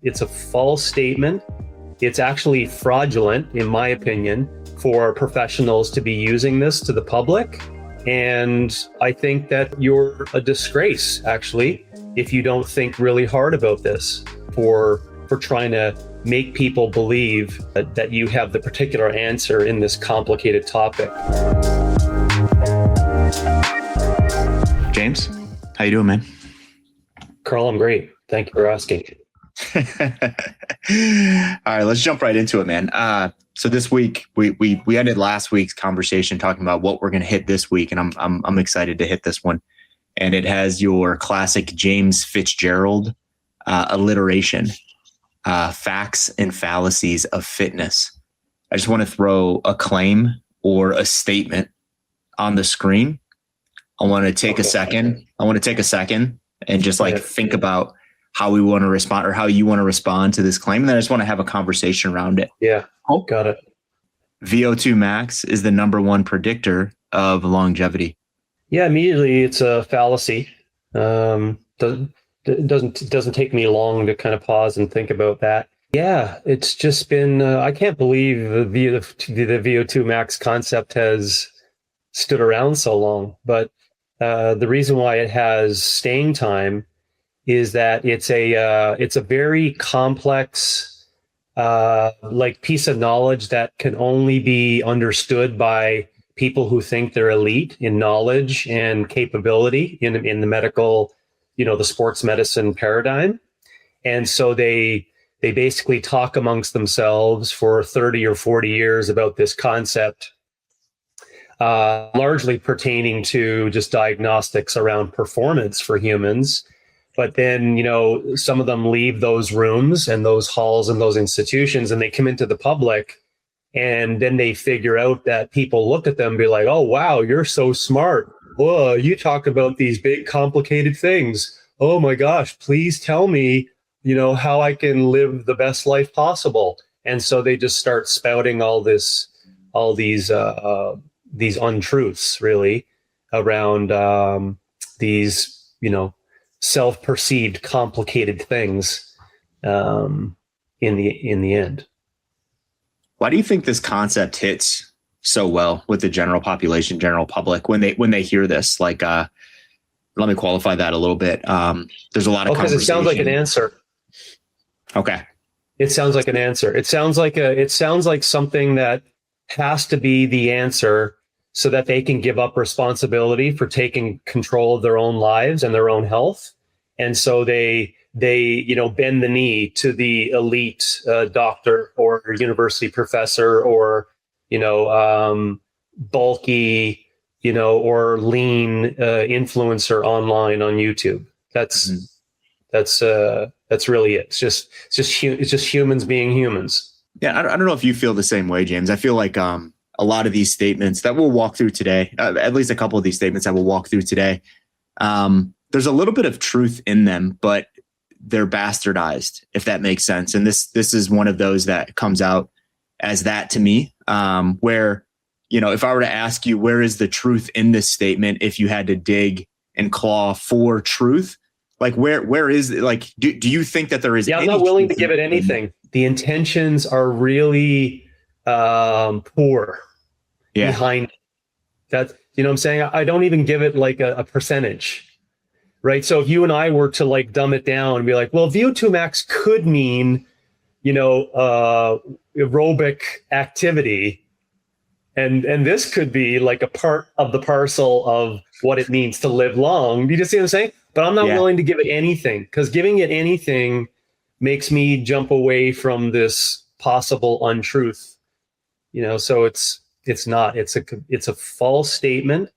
It's a false statement. It's actually fraudulent, in my opinion, for professionals to be using this to the public. And I think that you're a disgrace, actually, if you don't think really hard about this for trying to make people believe that you have the particular answer in this complicated topic. James, how you doing, man? Carl, I'm great. Thank you for asking. All right, let's jump right into it, man. So this week we ended last week's conversation talking about what we're going to hit this week, and I'm excited to hit this one. And it has your classic James Fitzgerald alliteration, facts and fallacies of fitness. I just want to throw a claim or a statement on the screen. I want to take a second. And just think about how we want to respond or how you want to respond to this claim. And then I just want to have a conversation around it. Yeah. Oh, got it. VO2 Max is the number one predictor of longevity. Yeah, immediately it's a fallacy. Doesn't take me long to kind of pause and think about that. Yeah, it's just been, I can't believe the VO2 Max concept has stood around so long, but the reason why it has staying time is that it's a very complex piece of knowledge that can only be understood by people who think they're elite in knowledge and capability in the medical, the sports medicine paradigm. And so they basically talk amongst themselves for 30 or 40 years about this concept, largely pertaining to just diagnostics around performance for humans. But then, some of them leave those rooms and those halls and those institutions, and they come into the public, and then they figure out that people look at them and be like, oh, wow, you're so smart. Oh, you talk about these big, complicated things. Oh, my gosh, please tell me, how I can live the best life possible. And so they just start spouting all these untruths, really, around these, self-perceived complicated things in the end. Why do you think this concept hits so well with the general population, general public when they hear this? Let me qualify that a little bit. There's a lot of because it sounds like an answer. Okay. It sounds like an answer. It sounds like something that has to be the answer so that they can give up responsibility for taking control of their own lives and their own health. And so they bend the knee to the elite doctor or university professor or, bulky, or lean influencer online on YouTube. That's really it. It's just humans being humans. Yeah. I don't know if you feel the same way, James. I feel like, a lot of these statements that we'll walk through today, at least a couple of these statements that we'll walk through today, there's a little bit of truth in them, but they're bastardized, if that makes sense. And this is one of those that comes out as that to me, where, if I were to ask you, where is the truth in this statement? If you had to dig and claw for truth, where is it? Do you think that there is? Yeah, I'm not willing to give it anything. The intentions are really poor. Yeah. Behind that, what I'm saying? I don't even give it a percentage, right? So if you and I were to dumb it down and be like, well, VO2 Max could mean, aerobic activity. And this could be a part of the parcel of what it means to live long. Do you just see what I'm saying? But I'm not willing to give it anything, because giving it anything makes me jump away from this possible untruth. So it's a false statement.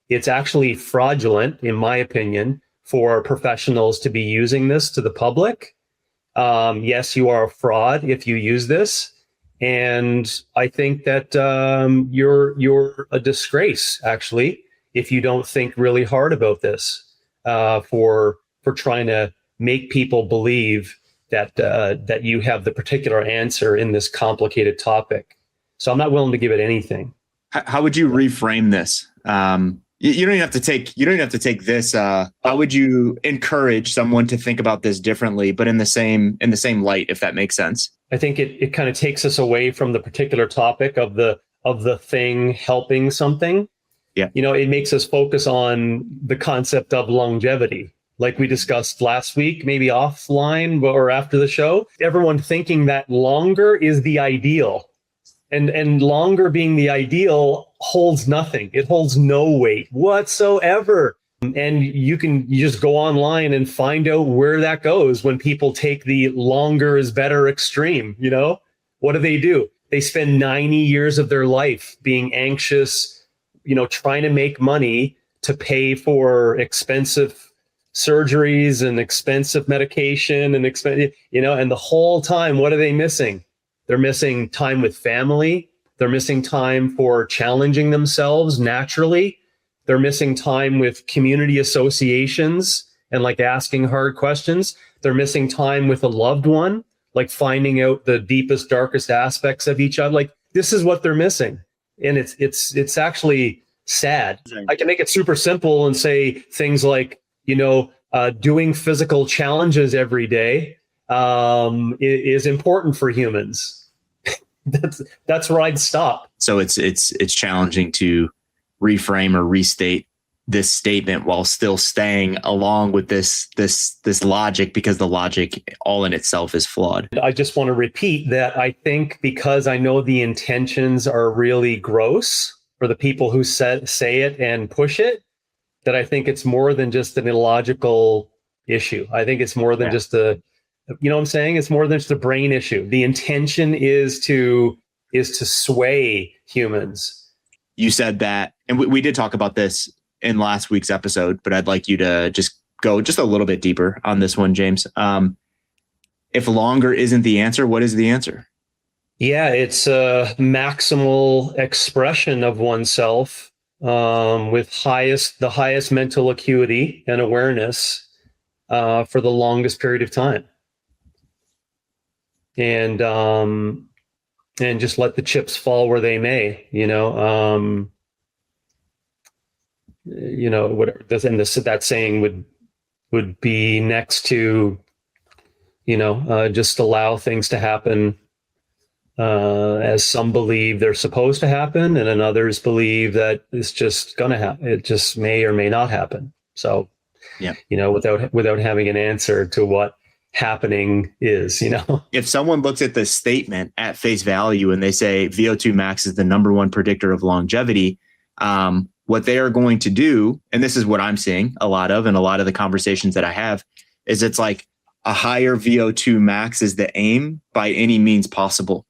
It's actually fraudulent, in my opinion, for professionals to be using this to the public. Yes, you are a fraud if you use this. And I think that you're a disgrace, actually, if you don't think really hard about this, for trying to make people believe that you have the particular answer in this complicated topic. So I'm not willing to give it anything. How would you reframe this? You don't even have to take this. How would you encourage someone to think about this differently, but in the same light, if that makes sense? I think it kind of takes us away from the particular topic of the thing helping something. Yeah. It makes us focus on the concept of longevity, like we discussed last week, maybe offline or after the show. Everyone thinking that longer is the ideal. And longer being the ideal holds nothing. It holds no weight whatsoever. And you just go online and find out where that goes when people take the longer is better extreme. What do? They spend 90 years of their life being anxious, trying to make money to pay for expensive surgeries and expensive medication and and the whole time, what are they missing? They're missing time with family. They're missing time for challenging themselves naturally. They're missing time with community associations and like asking hard questions. They're missing time with a loved one, like finding out the deepest, darkest aspects of each other. Like this is what they're missing. And it's actually sad. I can make it super simple and say things like, doing physical challenges every day is important for humans. That's where I'd stop. So it's challenging to reframe or restate this statement while still staying along with this logic, because the logic all in itself is flawed. I just want to repeat that I think because I know the intentions are really gross for the people who say it and push it, that I think it's more than just an illogical issue. I think it's more than just what I'm saying? It's more than just a brain issue. The intention is to sway humans. You said that, and we did talk about this in last week's episode, but I'd like you to just go just a little bit deeper on this one, James. If longer isn't the answer, what is the answer? Yeah, it's a maximal expression of oneself with the highest mental acuity and awareness for the longest period of time. And just let the chips fall where they may, whatever. And that saying would be next to, just allow things to happen as some believe they're supposed to happen, and then others believe that it's just going to happen. It just may or may not happen. So, without having an answer to what happening is, if someone looks at the statement at face value and they say VO2 max is the number one predictor of longevity, what they are going to do, and this is what I'm seeing a lot of, and a lot of the conversations that I have, is it's like a higher VO2 max is the aim by any means possible.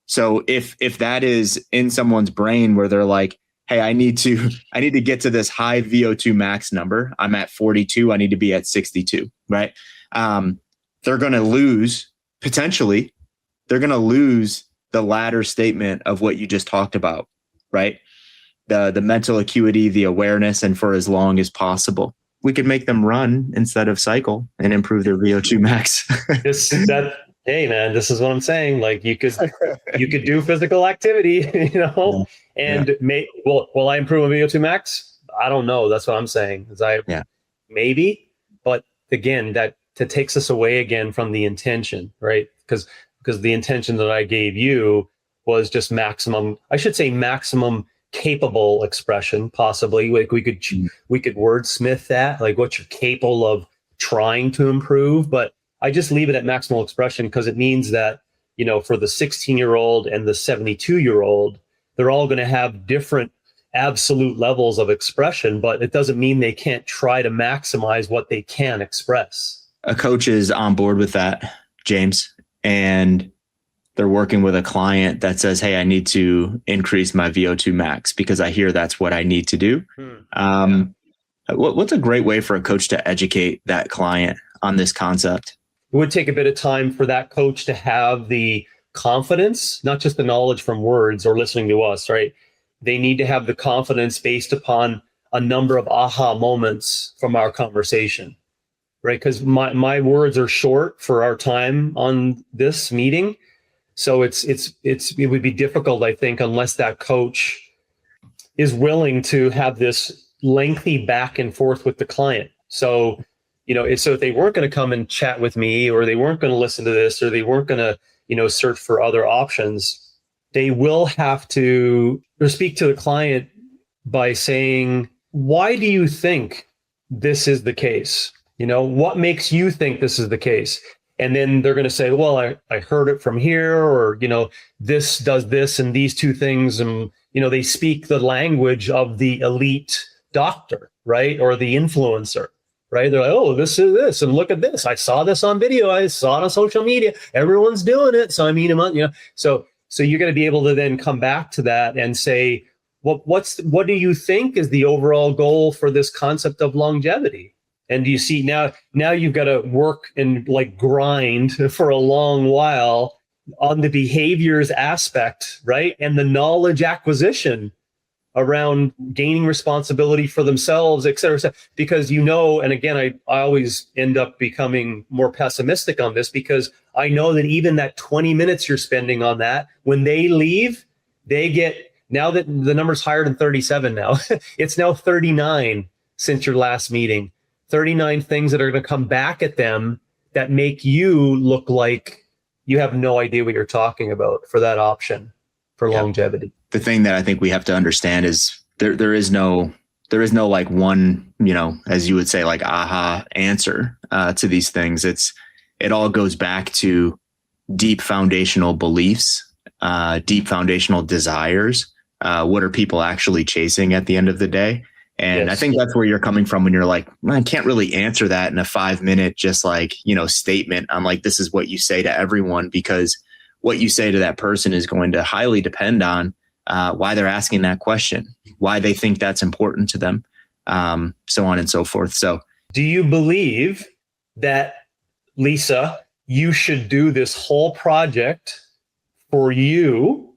So if that is in someone's brain where they're like, hey, I need to get to this high VO2 max number. I'm at 42. I need to be at 62, right? They're going to lose, potentially, they're going to lose the latter statement of what you just talked about, right? The mental acuity, the awareness, and for as long as possible. We could make them run instead of cycle and improve their VO2 max. Hey man, this is what I'm saying. Like you could do physical activity, and will I improve my VO2 max? I don't know. That's what I'm saying. Maybe, but again, that takes us away again from the intention, right? Because the intention that I gave you was just maximum capable expression, possibly. Like we could wordsmith that, like what you're capable of trying to improve, but I just leave it at maximal expression because it means that, for the 16-year-old and the 72-year-old, they're all going to have different absolute levels of expression, but it doesn't mean they can't try to maximize what they can express. A coach is on board with that, James, and they're working with a client that says, hey, I need to increase my VO2 max because I hear that's what I need to do. What's a great way for a coach to educate that client on this concept? It would take a bit of time for that coach to have the confidence, not just the knowledge from words or listening to us, right? They need to have the confidence based upon a number of aha moments from our conversation, right? Because my words are short for our time on this meeting. So it would be difficult, I think, unless that coach is willing to have this lengthy back and forth with the client. So, so if they weren't going to come and chat with me, or they weren't going to listen to this, or they weren't going to, search for other options, they will have to speak to the client by saying, why do you think this is the case? What makes you think this is the case? And then they're going to say, well, I heard it from here, or, this does this and these two things. And, they speak the language of the elite doctor, right? Or the influencer, right? They're like, oh, this is this, and look at this. I saw this on video. I saw it on social media. Everyone's doing it. So I mean, so you're going to be able to then come back to that and say, what do you think is the overall goal for this concept of longevity? And do you see now you've got to work and like grind for a long while on the behaviors aspect, right? And the knowledge acquisition around gaining responsibility for themselves, et cetera, because, and again, I always end up becoming more pessimistic on this, because I know that even that 20 minutes you're spending on that, when they leave, they get, now that the number's higher than 37 now, it's now 39 since your last meeting, 39 things that are going to come back at them that make you look like you have no idea what you're talking about for that option for longevity. The thing that I think we have to understand is there is no like one, as you would say, like aha answer to these things. It all goes back to deep foundational beliefs, deep foundational desires. What are people actually chasing at the end of the day? And yes. I think that's where you're coming from when you're like, I can't really answer that in a 5-minute, just like, statement. I'm like, this is what you say to everyone, because what you say to that person is going to highly depend on why they're asking that question, why they think that's important to them, so on and so forth. So do you believe that, Lisa, you should do this whole project for you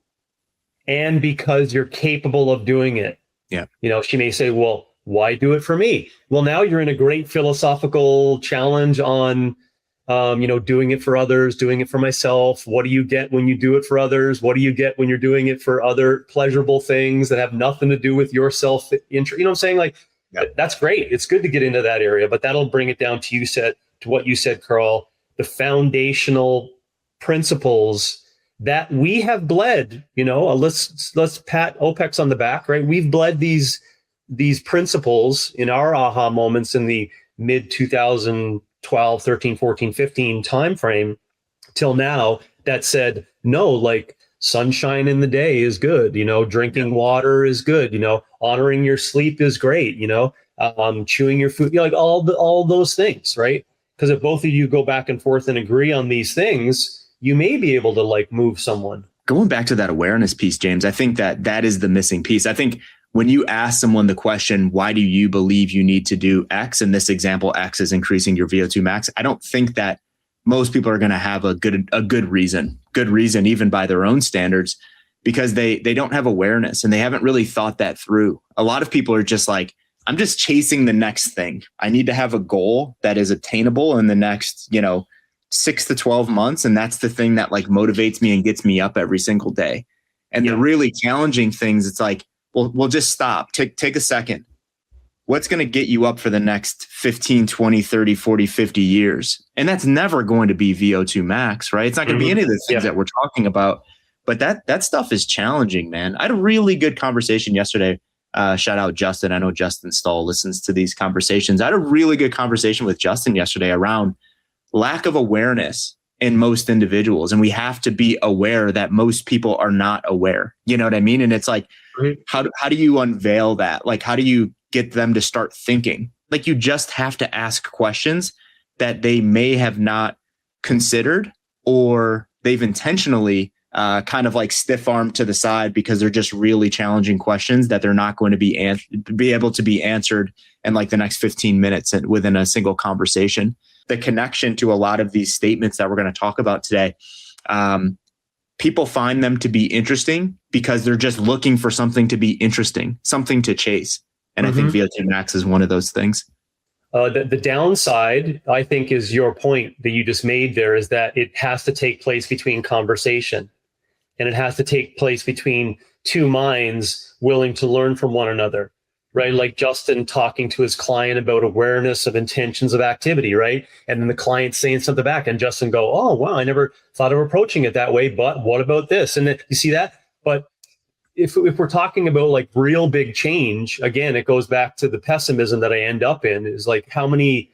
and because you're capable of doing it? Yeah. She may say, well, why do it for me? Well, now you're in a great philosophical challenge on, doing it for others, doing it for myself. What do you get when you do it for others? What do you get when you're doing it for other pleasurable things that have nothing to do with your self-interest? You know what I'm saying? Like, That's great. It's good to get into that area, but that'll bring it down to what you said, Carl, the foundational principles that we have bled, let's pat OPEX on the back, right? We've bled these principles in our aha moments in the mid 2012, 13, 14, 15 timeframe till now that said, no, like sunshine in the day is good, drinking water is good, honoring your sleep is great, chewing your food, like all those things, right? Because if both of you go back and forth and agree on these things, you may be able to like move someone. Going back to that awareness piece, James, I think that is the missing piece. I think when you ask someone the question, why do you believe you need to do X? In this example, X is increasing your VO2 max. I don't think that most people are going to have a good reason, even by their own standards, because they don't have awareness and they haven't really thought that through. A lot of people are just like, I'm just chasing the next thing. I need to have a goal that is attainable in the next, 6 to 12 months. And that's the thing that like motivates me and gets me up every single day. And the really challenging things, it's like, we'll just stop. Take a second. What's going to get you up for the next 15, 20, 30, 40, 50 years? And that's never going to be VO2 max, right? It's not going to be any of the things that we're talking about. But that stuff is challenging, man. I had a really good conversation yesterday. Shout out Justin. I know Justin Stahl listens to these conversations. I had a really good conversation with Justin yesterday around lack of awareness in most individuals. And we have to be aware that most people are not aware. You know what I mean? And it's like, how do you unveil that? Like, how do you get them to start thinking? Like, you just have to ask questions that they may have not considered, or they've intentionally kind of like stiff-armed to the side because they're just really challenging questions that they're not going to be able to be answered in like the next 15 minutes within a single conversation. The connection to a lot of these statements that we're going to talk about today, people find them to be interesting because they're just looking for something to be interesting, something to chase. And I think VO2 max is one of those things. The downside, I think, is your point that you just made there, is that it has to take place between conversation, and it has to take place between two minds willing to learn from one another. right? Like Justin talking to his client about awareness of intentions of activity, right? And then the client saying something back, and Justin go, "Oh, wow, I never thought of approaching it that way, but what about this?" And then you see that. But if we're talking about like real big change, again, it goes back to the pessimism that I end up in, is like how many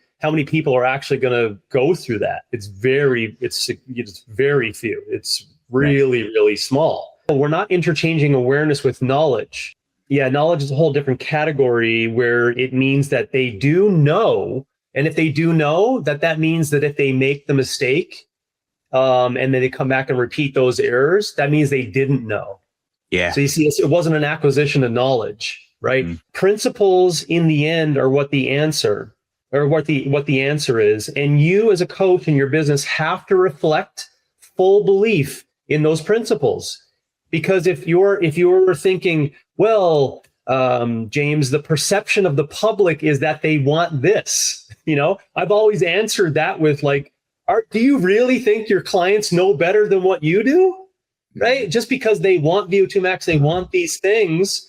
people are actually going to go through that? It's very few. It's really small. We're not interchanging awareness with knowledge. Yeah, knowledge is a whole different category where it means that they do know. And if they do know, that means that if they make the mistake and then they come back and repeat those errors, that means they didn't know. Yeah. So you see, it wasn't an acquisition of knowledge, right? Principles in the end are what the answer is. And you as a coach in your business have to reflect full belief in those principles. Because if you're thinking, well, James, the perception of the public is that they want this, I've always answered that with like, do you really think your clients know better than what you do? Right? Just because they want VO2 max, they want these things,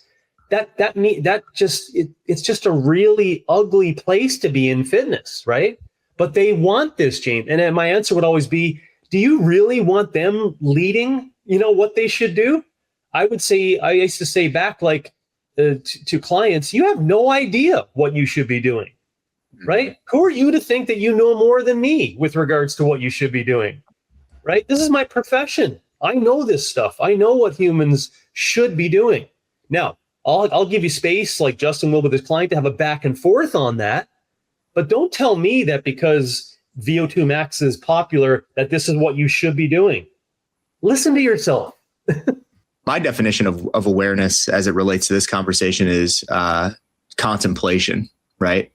it's just a really ugly place to be in fitness, right? But they want this, James. And then my answer would always be, do you really want them leading, what they should do? I used to say back like to clients, you have no idea what you should be doing, right? Who are you to think that you know more than me with regards to what you should be doing, right? This is my profession. I know this stuff. I know what humans should be doing. Now, I'll give you space, like Justin will with his client, to have a back and forth on that. But don't tell me that because VO2 max is popular, that this is what you should be doing. Listen to yourself. My definition of awareness as it relates to this conversation is contemplation, right?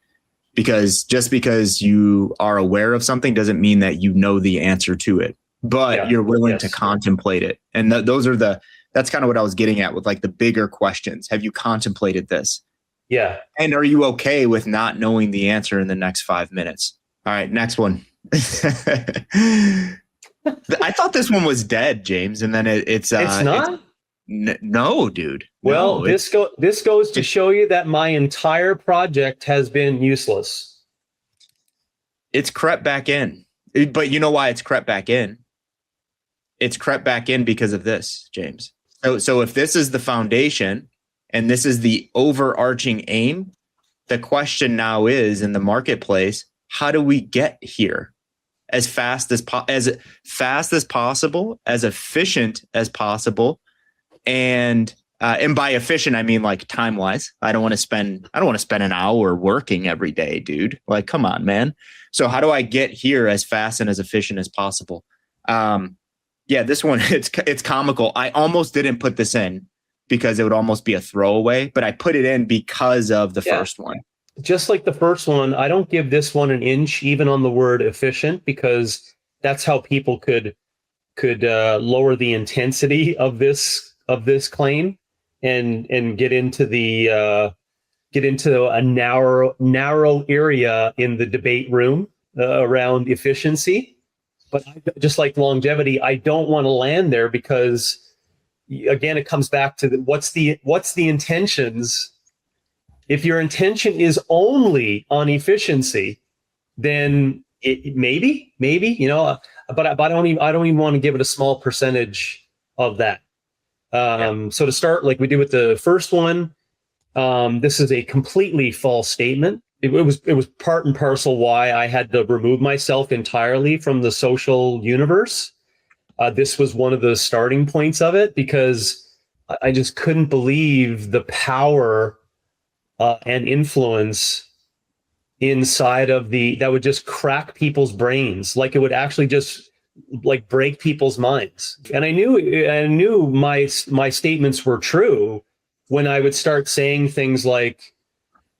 Because just because you are aware of something doesn't mean that you know the answer to it, but you're willing to contemplate it. And that's kind of what I was getting at with like the bigger questions. Have you contemplated this? Yeah. And are you okay with not knowing the answer in the next 5 minutes? All right, next one. I thought this one was dead, James, and then it's not. No, dude. Well, this goes to show you that my entire project has been useless. It's crept back in, but you know why it's crept back in? It's crept back in because of this, James. So if this is the foundation and this is the overarching aim, the question now is in the marketplace, how do we get here as fast as possible, as efficient as possible? And by efficient, I mean like time wise. I don't want to spend an hour working every day, dude. Like, come on, man. So how do I get here as fast and as efficient as possible? Yeah, this one, it's comical. I almost didn't put this in because it would almost be a throwaway, but I put it in because of the first one. Just like the first one, I don't give this one an inch even on the word efficient, because that's how people could lower the intensity of this claim and get into a narrow area in the debate room around efficiency. But just like longevity, I don't want to land there because, again, it comes back to what's the intentions. If your intention is only on efficiency, then maybe, but I don't even want to give it a small percentage of that. So to start, like we did with the first one, this is a completely false statement. It was part and parcel why I had to remove myself entirely from the social universe. This was one of the starting points of it, because I just couldn't believe the power and influence inside of that would just crack people's brains. Like it would actually just like break people's minds. And I knew my statements were true when I would start saying things like,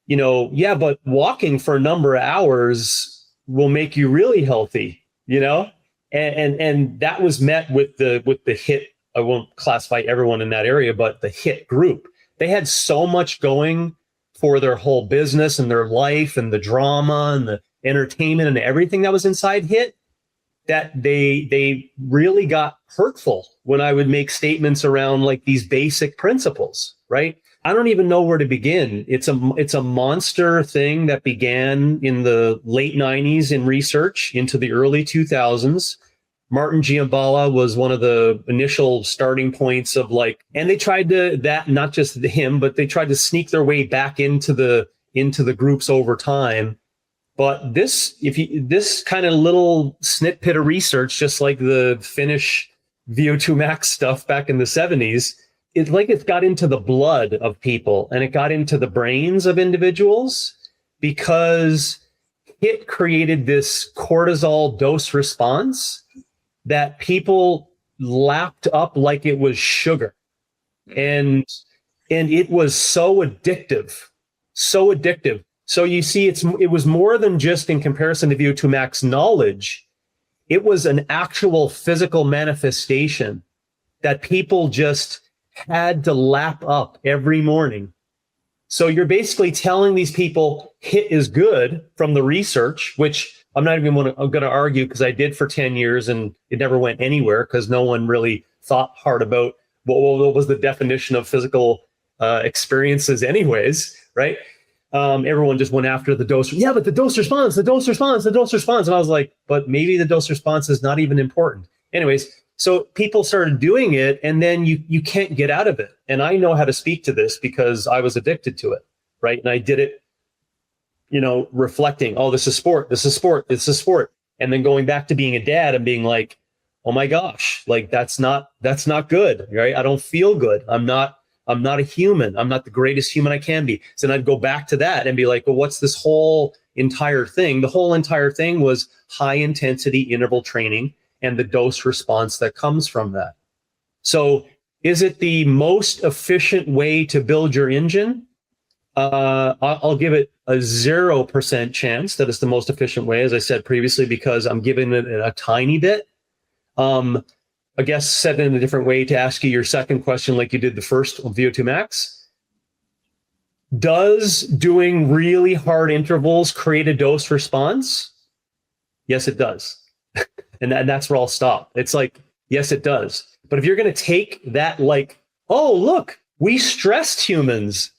but walking for a number of hours will make you really healthy, and that was met with the HIIT. I won't classify everyone in that area, but the HIIT group, they had so much going for their whole business and their life and the drama and the entertainment and everything that was inside HIIT, that they really got hurtful when I would make statements around like these basic principles. right? I don't even know where to begin. It's a monster thing that began in the late 90s in research into the early 2000s. Martin Giambala was one of the initial starting points of like, and they tried to, that not just him, but they tried to sneak their way back into the groups over time. But this kind of little snippet of research, just like the Finnish VO2 Max stuff back in the 70s, it's got into the blood of people and it got into the brains of individuals because it created this cortisol dose response that people lapped up like it was sugar. And it was so addictive. So you see, it was more than just in comparison to VO2 Max knowledge. It was an actual physical manifestation that people just had to lap up every morning. So you're basically telling these people HIIT is good from the research, which I'm not even going to argue because I did for 10 years and it never went anywhere because no one really thought hard about what was the definition of physical experiences anyways, right? Everyone just went after the dose. Yeah, but the dose response. And I was like, but maybe the dose response is not even important. Anyways, so people started doing it and then you can't get out of it. And I know how to speak to this because I was addicted to it, right? And I did it, reflecting, oh, this is sport. And then going back to being a dad and being like, oh my gosh, like that's not good, right? I don't feel good. I'm not a human. I'm not the greatest human I can be. So then I'd go back to that and be like, well, what's this whole entire thing? The whole entire thing was high intensity interval training and the dose response that comes from that. So is it the most efficient way to build your engine? I'll give it a 0% chance that it's the most efficient way, as I said previously, because I'm giving it a tiny bit. I guess said in a different way to ask you your second question, like you did the first on VO2 Max. Does doing really hard intervals create a dose response? Yes, it does. And that's where I'll stop. It's like, yes, it does. But if you're going to take that like, oh, look, we stressed humans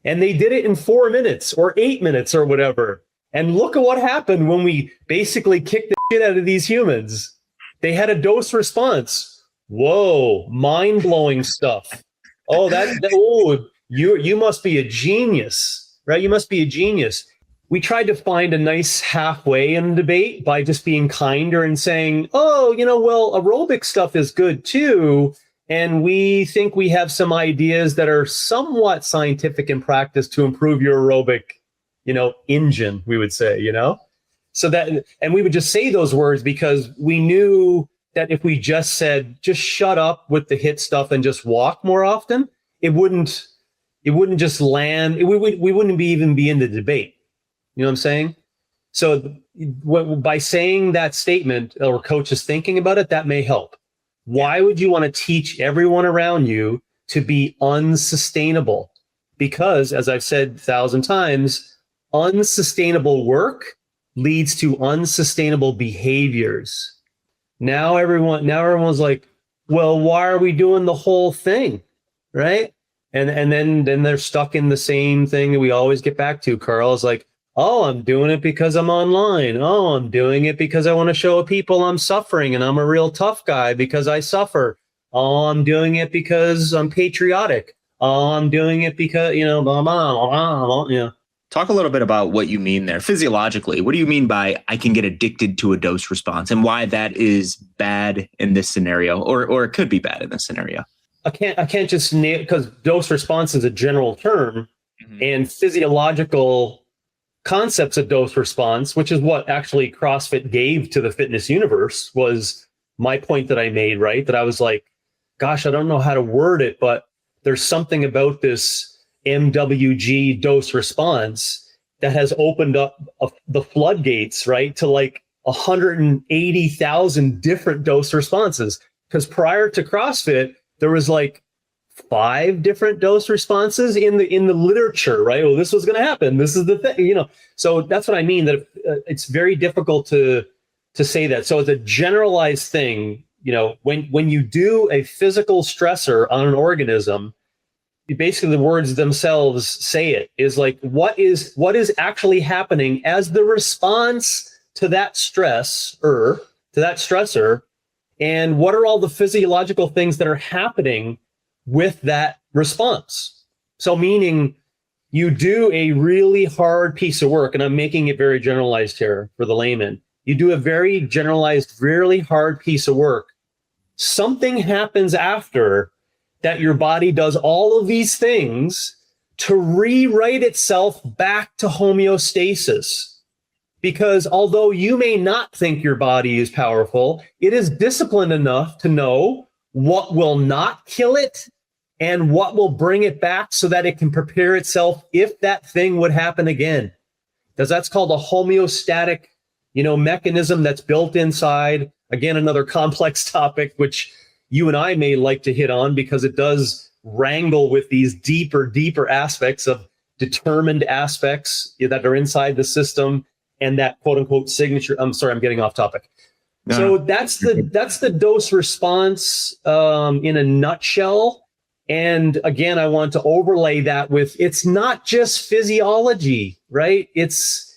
and they did it in 4 minutes or 8 minutes or whatever. And look at what happened when we basically kicked the shit out of these humans. They had a dose response. Whoa, mind-blowing stuff. Oh, you must be a genius, right? You must be a genius. We tried to find a nice halfway in the debate by just being kinder and saying, oh, well, aerobic stuff is good too. And we think we have some ideas that are somewhat scientific in practice to improve your aerobic, engine, we would say, So that, and we would just say those words because we knew that if we just said, just shut up with the HIIT stuff and just walk more often, it wouldn't just land. We wouldn't even be in the debate. You know what I'm saying? So by saying that statement or coach is thinking about it, that may help. Why would you want to teach everyone around you to be unsustainable? Because as I've said 1,000 times, unsustainable work leads to unsustainable behaviors. Now everyone's like, well, why are we doing the whole thing? Right? And then they're stuck in the same thing that we always get back to. Carl is like, oh, I'm doing it because I'm online. Oh, I'm doing it because I want to show people I'm suffering and I'm a real tough guy because I suffer. Oh, I'm doing it because I'm patriotic. Oh, I'm doing it because, blah, blah, blah, blah. Talk a little bit about what you mean there physiologically. What do you mean by I can get addicted to a dose response and why that is bad in this scenario or it could be bad in this scenario? I can't just nail because dose response is a general term and physiological concepts of dose response, which is what actually CrossFit gave to the fitness universe, was my point that I made, right? That I was like, gosh, I don't know how to word it, but there's something about this MWG dose response that has opened up the floodgates, right, to like 180,000 different dose responses. Because prior to CrossFit, there was like 5 different dose responses in the literature, right? Well, this was going to happen. This is the thing, So that's what I mean, that it's very difficult to say that. So it's a generalized thing, when you do a physical stressor on an organism, basically the words themselves say it, is like, what is actually happening as the response to that stressor, and what are all the physiological things that are happening with that response? So meaning you do a really hard piece of work, and I'm making it very generalized here for the layman. You do a very generalized, really hard piece of work. Something happens after that, your body does all of these things to rewrite itself back to homeostasis. Because although you may not think your body is powerful, it is disciplined enough to know what will not kill it and what will bring it back so that it can prepare itself if that thing would happen again. Because that's called a homeostatic, mechanism that's built inside. Again, another complex topic, which you and I may like to hit on because it does wrangle with these deeper aspects of determined aspects that are inside the system and that quote unquote signature. I'm sorry, I'm getting off topic. No. So that's the dose response in a nutshell. And again, I want to overlay that with, it's not just physiology, right? There's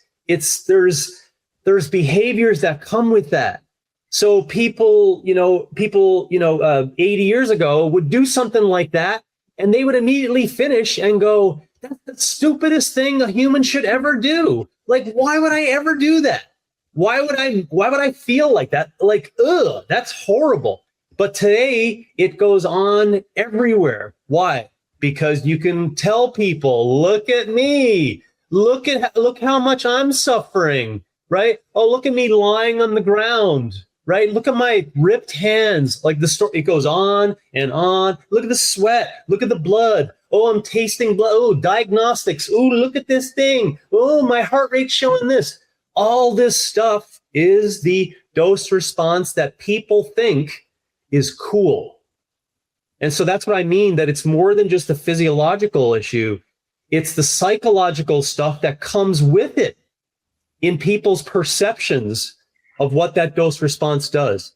behaviors that come with that. So people 80 years ago would do something like that, and they would immediately finish and go, that's the stupidest thing a human should ever do. Like, why would I ever do that? Why would I feel like that? Like, ugh, that's horrible. But today it goes on everywhere. Why? Because you can tell people, look at me, look how much I'm suffering, right? Oh, look at me lying on the ground, right? Look at my ripped hands. Like the story, it goes on and on. Look at the sweat. Look at the blood. Oh, I'm tasting blood. Oh, diagnostics. Oh, look at this thing. Oh, my heart rate's showing this. All this stuff is the dose response that people think is cool. And so that's what I mean, that it's more than just a physiological issue. It's the psychological stuff that comes with it in people's perceptions of what that dose response does.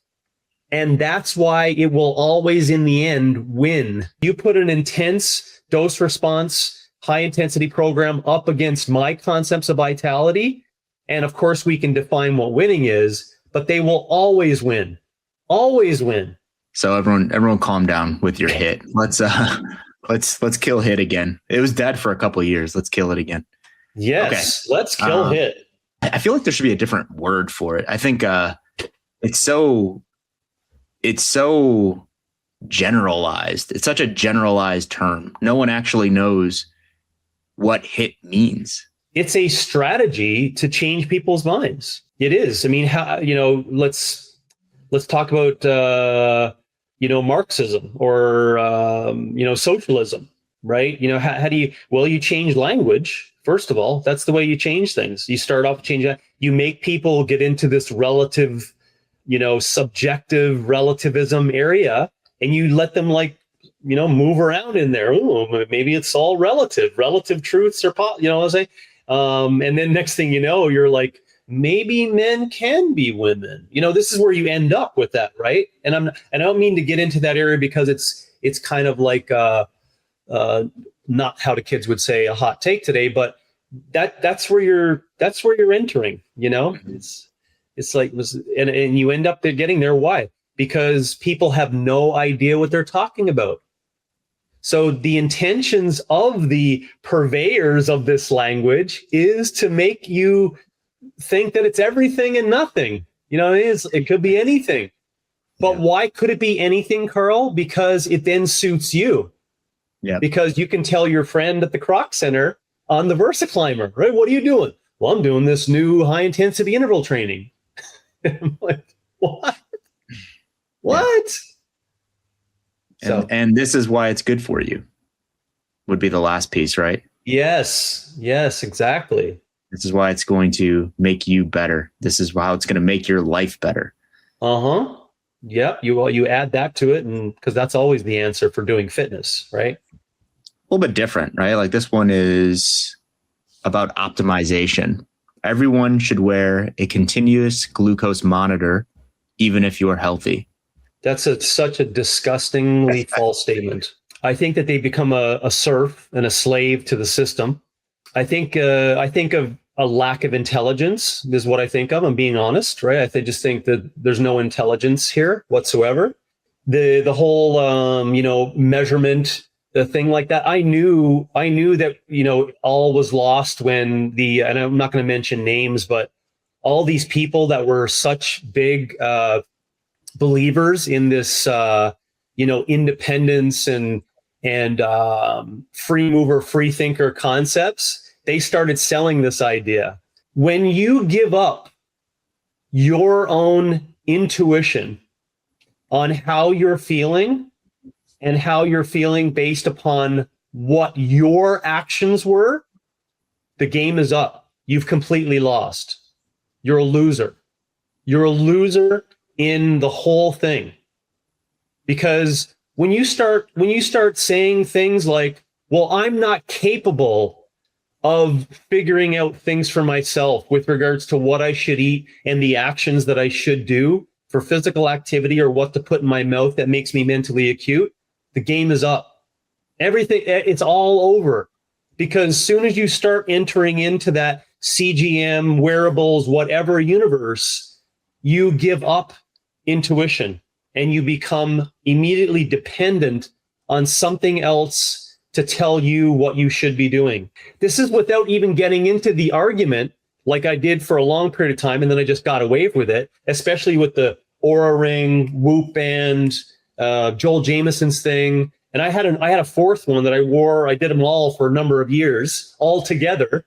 And that's why it will always, in the end, win. You put an intense dose response, high intensity program up against my concepts of vitality. And of course, we can define what winning is, but they will always win. Always win. So everyone calm down with your HIIT. Let's kill HIIT again. It was dead for a couple of years. Let's kill it again. Yes, okay. Let's kill HIIT. I feel like there should be a different word for it. I think it's so generalized. It's such a generalized term. No one actually knows what HIIT means. It's a strategy to change people's minds. It is. I mean, let's talk about Marxism or socialism, right? How do you change language? First of all, that's the way you change things. You start off changing that. You make people get into this relative, subjective relativism area, and you let them move around in there. Ooh, maybe it's all relative truths are, and then next thing you know, you're like, maybe men can be women. This is where you end up with that, right? And I don't mean to get into that area because it's kind of like not how the kids would say a hot take today, but that's where you're entering. It's like and you end up getting there. Why? Because people have no idea what they're talking about. So the intentions of the purveyors of this language is to make you think that it's everything and nothing. It could be anything. But why could it be anything, Carl? Because it then suits you. Yeah. Because you can tell your friend at the Croc Center on the Versa Climber, right? What are you doing? Well, I'm doing this new high intensity interval training. I'm like, what? What? Yeah. And this is why it's good for you, would be the last piece, right? Yes, exactly. This is why it's going to make you better. This is how it's going to make your life better. Uh-huh. Yep. You add that to it, and because that's always the answer for doing fitness, right? A little bit different, right? Like this one is about optimization. Everyone should wear a continuous glucose monitor, even if you are healthy. That's such a disgustingly false statement. I think that they become a serf and a slave to the system. I think of a lack of intelligence is what I think of. I'm being honest, right? Just think that there's no intelligence here whatsoever. The whole measurement, the thing like that. I knew that all was lost when and I'm not going to mention names, but all these people that were such big believers in this independence and free mover, free thinker concepts, they started selling this idea. When you give up your own intuition on how you're feeling and how you're feeling based upon what your actions were, the game is up. You've completely lost. You're a loser. You're a loser in the whole thing. Because when you start saying things like, well, I'm not capable of figuring out things for myself with regards to what I should eat and the actions that I should do for physical activity or what to put in my mouth that makes me mentally acute, the game is up. Everything, it's all over. Because as soon as you start entering into that CGM, wearables, whatever universe, you give up intuition and you become immediately dependent on something else to tell you what you should be doing. This is without even getting into the argument like I did for a long period of time, and then I just got away with it, especially with the Oura Ring, Whoop Band, Joel Jameson's thing. And I had a fourth one that I wore. I did them all for a number of years all together.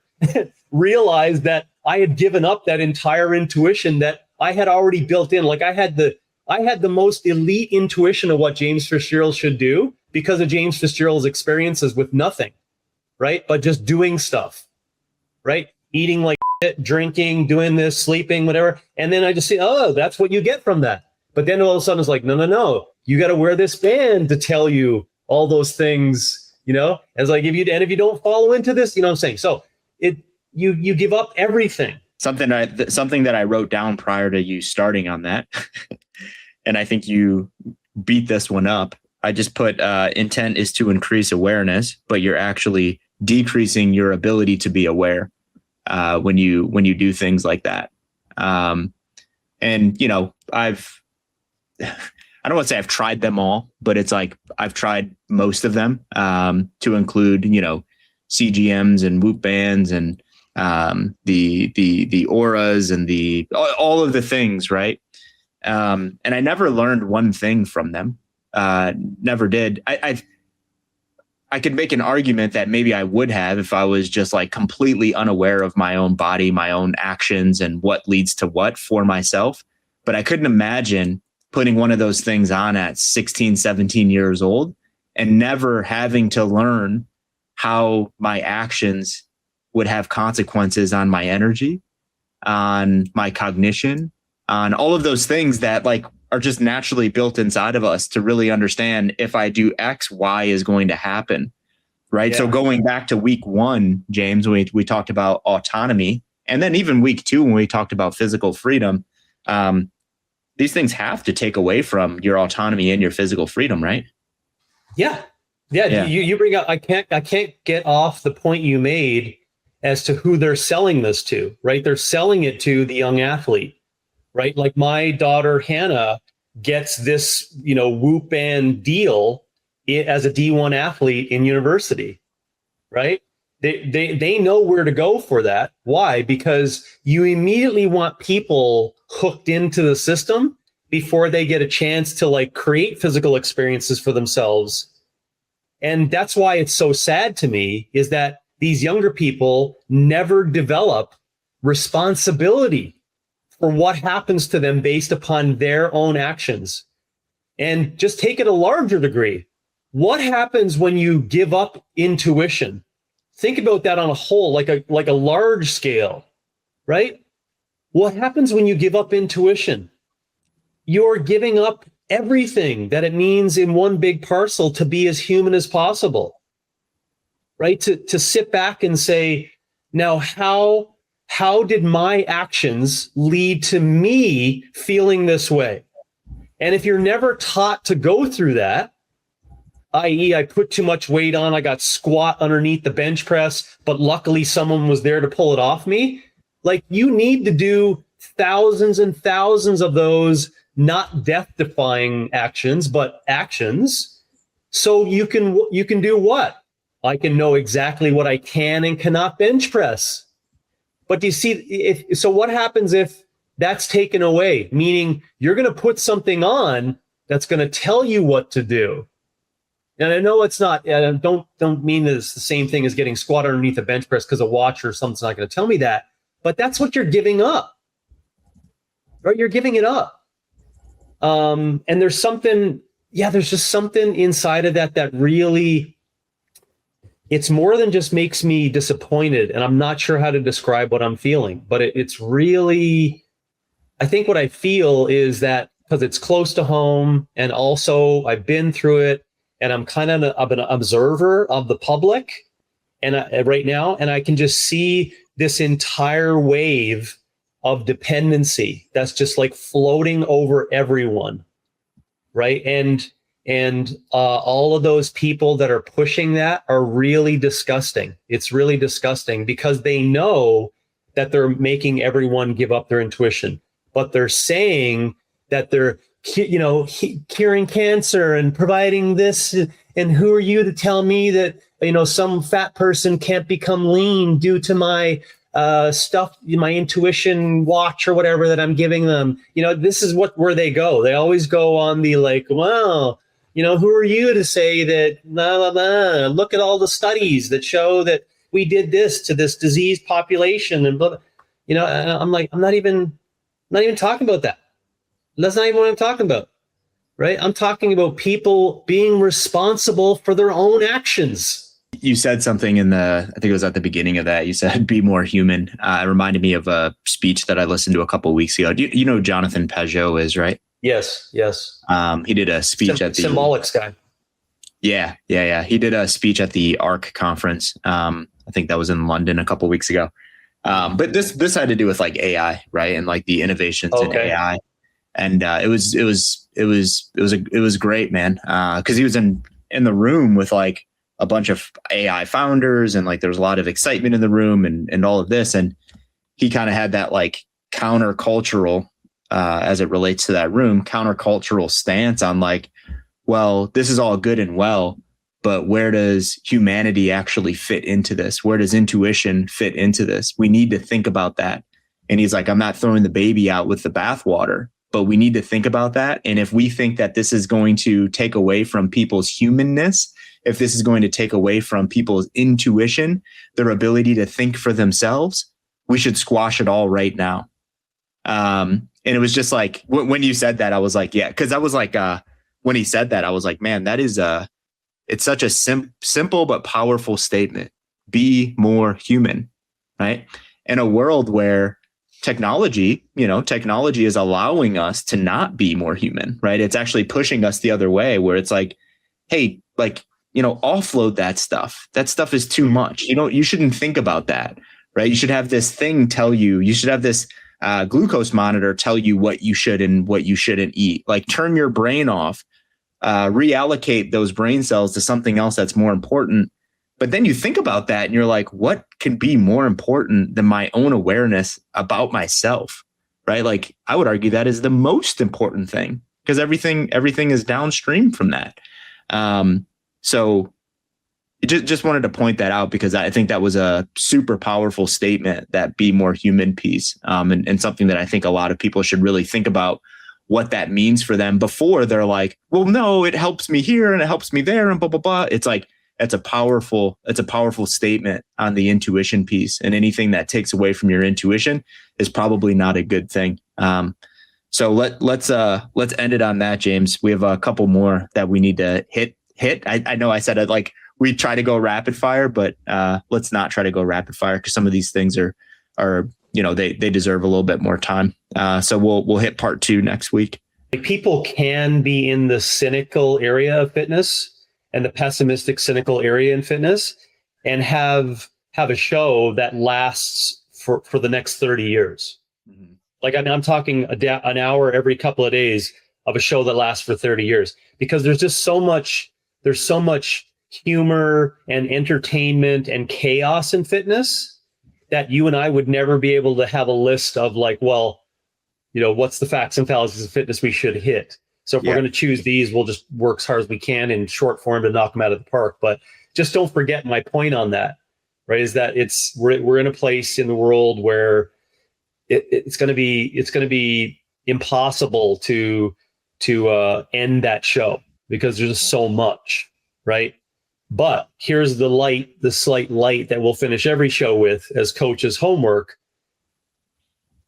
Realized that I had given up that entire intuition that I had already built in. Like I had the most elite intuition of what James Fitzgerald should do because of James Fitzgerald's experiences with nothing, right? But just doing stuff, right? Eating like shit, drinking, doing this, sleeping, whatever. And then I just say, oh, that's what you get from that. But then all of a sudden it's like, no. You got to wear this band to tell you all those things, It's like, if you don't follow into this, what I'm saying? So you give up everything. Something that I wrote down prior to you starting on that. And I think you beat this one up. I just put intent is to increase awareness, but you're actually decreasing your ability to be aware when you do things like that. I don't want to say I've tried them all, but it's like I've tried most of them to include CGMs and Whoop bands and the auras and all of the things, right? And I never learned one thing from them. Never did. I could make an argument that maybe I would have if I was just like completely unaware of my own body, my own actions, and what leads to what for myself. But I couldn't imagine putting one of those things on at 16, 17 years old and never having to learn how my actions would have consequences on my energy, on my cognition, on all of those things that like are just naturally built inside of us to really understand if I do X, Y is going to happen. Right. Yeah. So going back to week 1, James, we talked about autonomy, and then even week 2, when we talked about physical freedom, these things have to take away from your autonomy and your physical freedom, right? Yeah. You bring up, I can't get off the point you made as to who they're selling this to, right? They're selling it to the young athlete, right? Like my daughter, Hannah, gets this, Whoop band deal as a D1 athlete in university, right? They know where to go for that. Why? Because you immediately want people hooked into the system before they get a chance to like create physical experiences for themselves. And that's why it's so sad to me is that these younger people never develop responsibility for what happens to them based upon their own actions. And just take it a larger degree. What happens when you give up intuition? Think about that on a whole, like a large scale, right? What happens when you give up intuition? You're giving up everything that it means in one big parcel to be as human as possible, right? To sit back and say, now how did my actions lead to me feeling this way? And if you're never taught to go through that, i.e. I put too much weight on, I got squat underneath the bench press, but luckily someone was there to pull it off me. Like, you need to do thousands and thousands of those, not death-defying actions, but actions. So you can do what? I can know exactly what I can and cannot bench press. But do you see, so what happens if that's taken away? Meaning you're going to put something on that's going to tell you what to do. And I know it's not, don't mean that it's the same thing as getting squat underneath a bench press because a watch or something's not going to tell me that, but that's what you're giving up, right? You're giving it up. And there's just something inside of that really, it's more than just makes me disappointed. And I'm not sure how to describe what I'm feeling, but it's really, I think what I feel is that because it's close to home and also I've been through it, and I'm kind of an observer of the public and right now, and I can just see this entire wave of dependency that's just like floating over everyone, right? And all of those people that are pushing that are really disgusting. It's really disgusting because they know that they're making everyone give up their intuition, but they're saying that they're curing cancer and providing this. And who are you to tell me that, some fat person can't become lean due to my stuff, my intuition watch or whatever that I'm giving them? This is where they go. They always go on the like, well, who are you to say that, blah, blah, blah. Look at all the studies that show that we did this to this diseased population and blah, blah. And I'm like, I'm not even talking about that. That's not even what I'm talking about, right? I'm talking about people being responsible for their own actions. You said something I think it was at the beginning of that. You said, be more human. It reminded me of a speech that I listened to a couple of weeks ago. Do you know who Jonathan Peugeot is, right? Yes. He did a speech at the Symbolics guy. Yeah. He did a speech at the ARC conference. I think that was in London a couple of weeks ago. But this had to do with like AI, right? And like the innovations in AI. And it was great, man. Because he was in the room with like a bunch of AI founders, and like there was a lot of excitement in the room and all of this. And he kind of had that like countercultural, as it relates to that room, countercultural stance on like, well, this is all good and well, but where does humanity actually fit into this? Where does intuition fit into this? We need to think about that. And he's like, I'm not throwing the baby out with the bathwater, but we need to think about that. And if we think that this is going to take away from people's humanness, if this is going to take away from people's intuition, their ability to think for themselves, we should squash it all right now. And it was just like, when you said that, I was like, yeah, because I was like, when he said that, I was like, man, that is it's such a simple but powerful statement. Be more human, right? In a world where technology is allowing us to not be more human, right? It's actually pushing us the other way, where it's like, hey, like, offload that stuff. That stuff is too much. You shouldn't think about that, right? You should have this thing you should have this glucose monitor tell you what you should and what you shouldn't eat. Like, turn your brain off, reallocate those brain cells to something else that's more important. But then you think about that and you're like, what can be more important than my own awareness about myself, right? Like, I would argue that is the most important thing, because everything is downstream from that. So just wanted to point that out, because I think that was a super powerful statement, that be more human piece, and something that I think a lot of people should really think about what that means for them before they're like, well, no, it helps me here and it helps me there and blah, blah, blah. It's like, it's a powerful statement on the intuition piece, and anything that takes away from your intuition is probably not a good thing. So let's end it on that, James. We have a couple more that we need to hit. I know I said it like we try to go rapid fire, but let's not try to go rapid fire, because some of these things are they deserve a little bit more time. So we'll hit part 2 next week. People can be in the cynical area of fitness and the pessimistic, cynical area in fitness, and have a show that lasts for the next 30 years. Mm-hmm. Like, I'm talking an hour every couple of days of a show that lasts for 30 years, because there's just so much there's so much humor and entertainment and chaos in fitness that you and I would never be able to have a list of like, well, what's the facts and fallacies of fitness we should hit. So if we're going to choose these, we'll just work as hard as we can in short form to knock them out of the park. But just don't forget my point on that, right? Is that we're in a place in the world where it's going to be impossible to end that show because there's just so much, right? But here's the slight light that we'll finish every show with as coaches' homework.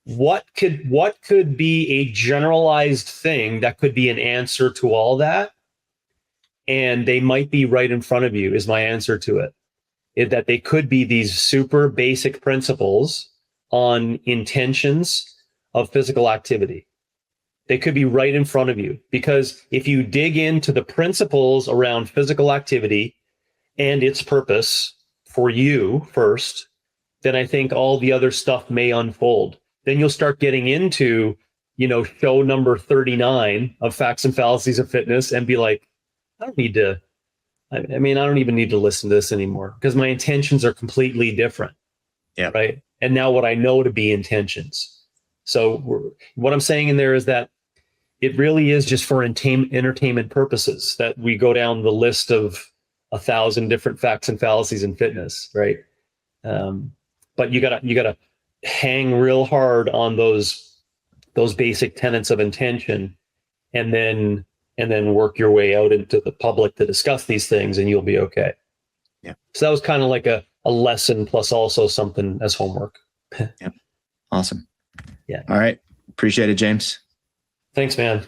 What could be a generalized thing that could be an answer to all that? And they might be right in front of you is my answer to it. That they could be these super basic principles on intentions of physical activity. They could be right in front of you, because if you dig into the principles around physical activity and its purpose for you first, then I think all the other stuff may unfold. Then you'll start getting into, show number 39 of Facts and Fallacies of Fitness and be like, I don't even need to listen to this anymore because my intentions are completely different. Yeah. Right. And now what I know to be intentions. So what I'm saying in there is that it really is just for entertainment purposes that we go down the list of 1,000 different facts and fallacies in fitness. Right. But you gotta hang real hard on those basic tenets of intention and then work your way out into the public to discuss these things, and you'll be okay. Yeah. So that was kind of like a lesson plus also something as homework. Yep. Awesome. Yeah. All right. Appreciate it, James. Thanks, man.